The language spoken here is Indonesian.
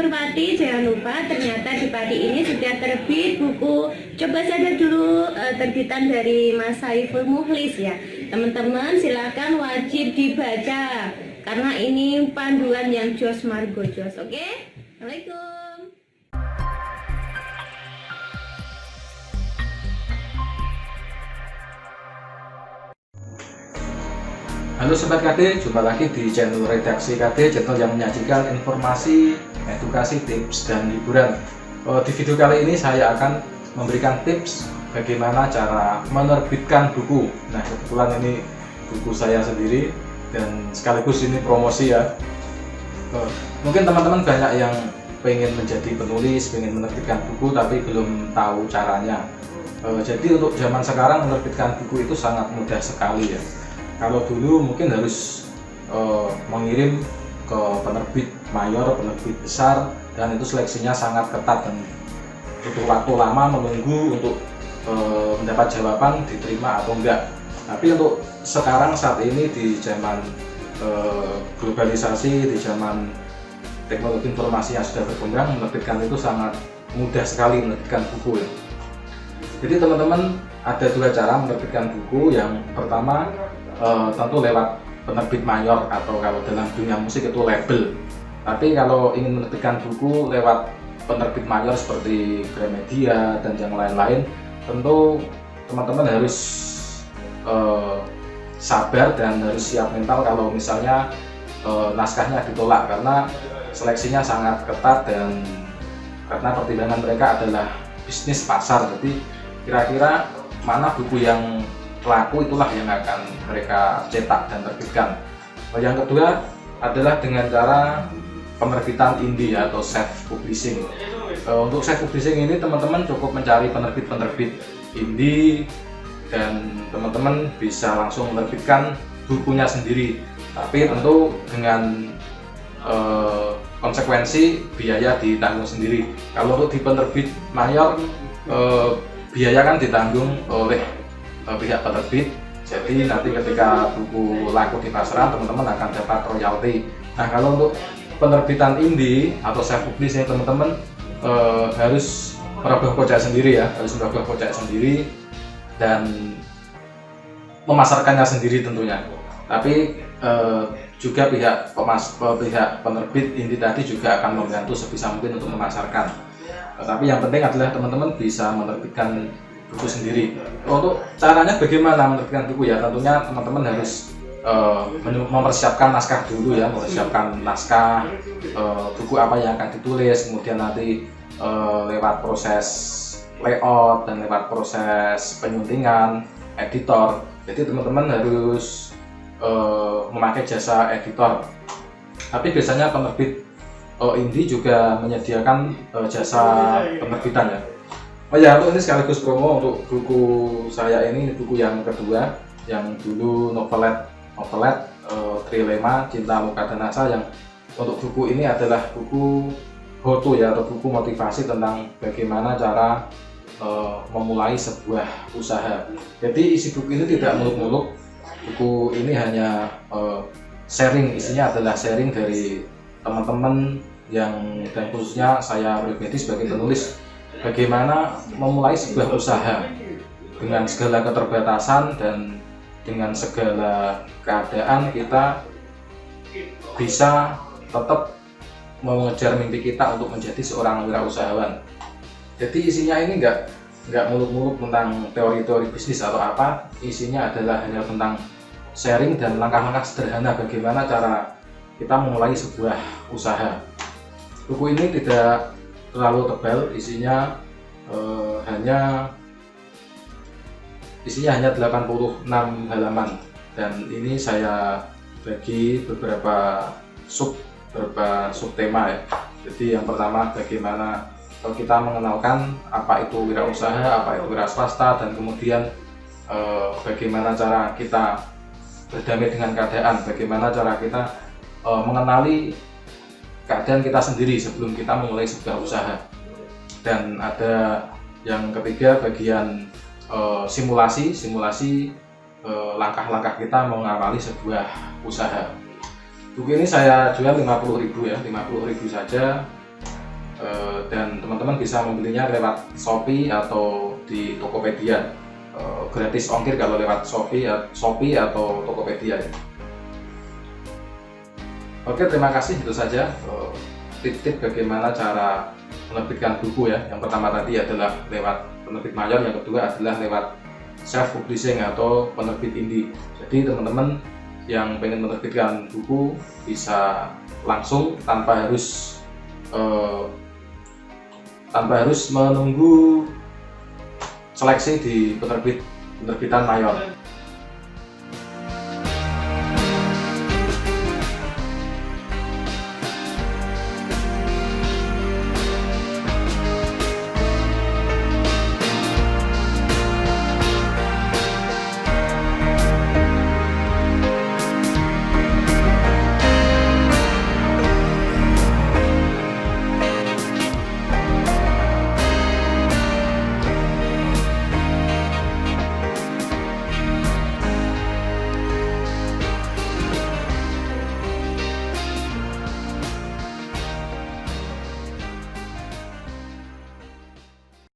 hormati, jangan lupa ternyata di Padi ini sudah terbit buku Coba Saja Dulu terbitan dari Mas Saiful Mukhlis ya. Teman-teman silakan wajib dibaca karena ini panduan yang jos margo jos. Oke? Assalamualaikum. Halo Sobat KD, jumpa lagi di channel Redaksi KD, channel yang menyajikan informasi, edukasi, tips, dan hiburan. Di video kali ini saya akan memberikan tips bagaimana cara menerbitkan buku. Nah, kebetulan ini buku saya sendiri dan sekaligus ini promosi ya. Mungkin teman-teman banyak yang pengen menjadi penulis, pengen menerbitkan buku tapi belum tahu caranya. Jadi untuk zaman sekarang menerbitkan buku itu sangat mudah sekali ya. Kalau dulu mungkin harus mengirim ke penerbit mayor, penerbit besar, dan itu seleksinya sangat ketat dan butuh waktu lama menunggu untuk mendapat jawaban diterima atau enggak. Tapi untuk sekarang saat ini di zaman globalisasi, di zaman teknologi informasi yang sudah berkembang, menerbitkan itu sangat mudah sekali menerbitkan buku ya. Jadi teman-teman ada dua cara menerbitkan buku. Yang pertama tentu lewat penerbit mayor atau kalau dalam dunia musik itu label. Tapi kalau ingin menerbitkan buku lewat penerbit mayor seperti Gramedia dan yang lain-lain, tentu teman-teman harus sabar dan harus siap mental kalau misalnya naskahnya ditolak karena seleksinya sangat ketat dan karena pertimbangan mereka adalah bisnis pasar. Jadi kira-kira mana buku yang laku itulah yang akan mereka cetak dan terbitkan. Yang kedua adalah dengan cara penerbitan indie atau self publishing. Untuk self publishing ini teman-teman cukup mencari penerbit-penerbit indie dan teman-teman bisa langsung menerbitkan bukunya sendiri. Tapi tentu dengan konsekuensi biaya ditanggung sendiri. Kalau untuk di penerbit mayor biaya kan ditanggung oleh pihak penerbit, jadi nanti ketika buku laku di pasaran teman-teman akan dapat royalti. Nah, kalau untuk penerbitan indie atau self publishing teman-teman harus merogoh kocek sendiri ya, harus merogoh kocek sendiri dan memasarkannya sendiri tentunya. Tapi juga pihak penerbit indie tadi juga akan membantu sebisa mungkin untuk memasarkan. Tapi yang penting adalah teman-teman bisa menerbitkan buku sendiri. Untuk caranya bagaimana menerbitkan buku ya, tentunya teman-teman harus mempersiapkan naskah dulu ya, mempersiapkan naskah buku apa yang akan ditulis, kemudian nanti lewat proses layout dan lewat proses penyuntingan, editor. Jadi teman-teman harus memakai jasa editor. Tapi biasanya penerbit indie juga menyediakan jasa penerbitan ya. Oh ya, untuk ini sekaligus promo untuk buku saya ini buku yang kedua, yang dulu novelet Trilema Cinta Luka dan Asa. Yang untuk buku ini adalah buku how-to ya, atau buku motivasi tentang bagaimana cara memulai sebuah usaha. Jadi isi buku ini tidak muluk-muluk. Buku ini hanya sharing, isinya adalah sharing dari teman-teman yang dan khususnya saya pribadi sebagai penulis, bagaimana memulai sebuah usaha dengan segala keterbatasan dan dengan segala keadaan kita bisa tetap mengejar mimpi kita untuk menjadi seorang wirausahawan. Jadi isinya ini nggak muluk-muluk tentang teori-teori bisnis atau apa, isinya adalah hanya tentang sharing dan langkah-langkah sederhana bagaimana cara kita memulai sebuah usaha. Buku ini tidak terlalu tebal, isinya hanya 86 halaman dan ini saya bagi beberapa subtema ya. Jadi yang pertama bagaimana kita mengenalkan apa itu wirausaha, apa itu wira swasta, dan kemudian bagaimana cara kita berdamai dengan keadaan, bagaimana cara kita mengenali keadaan kita sendiri sebelum kita memulai sebuah usaha. Dan ada yang ketiga bagian simulasi langkah-langkah kita mengawali sebuah usaha. Buku ini saya jual 50.000 ya, 50.000 saja. dan teman-teman bisa membelinya lewat Shopee atau di Tokopedia. Gratis ongkir kalau lewat Shopee atau Tokopedia ya. Oke, terima kasih, itu saja tip-tip bagaimana cara menerbitkan buku ya. Yang pertama tadi adalah lewat penerbit mayor, yang kedua adalah lewat self publishing atau penerbit indie. Jadi teman-teman yang pengen menerbitkan buku bisa langsung tanpa harus menunggu seleksi di penerbitan mayor.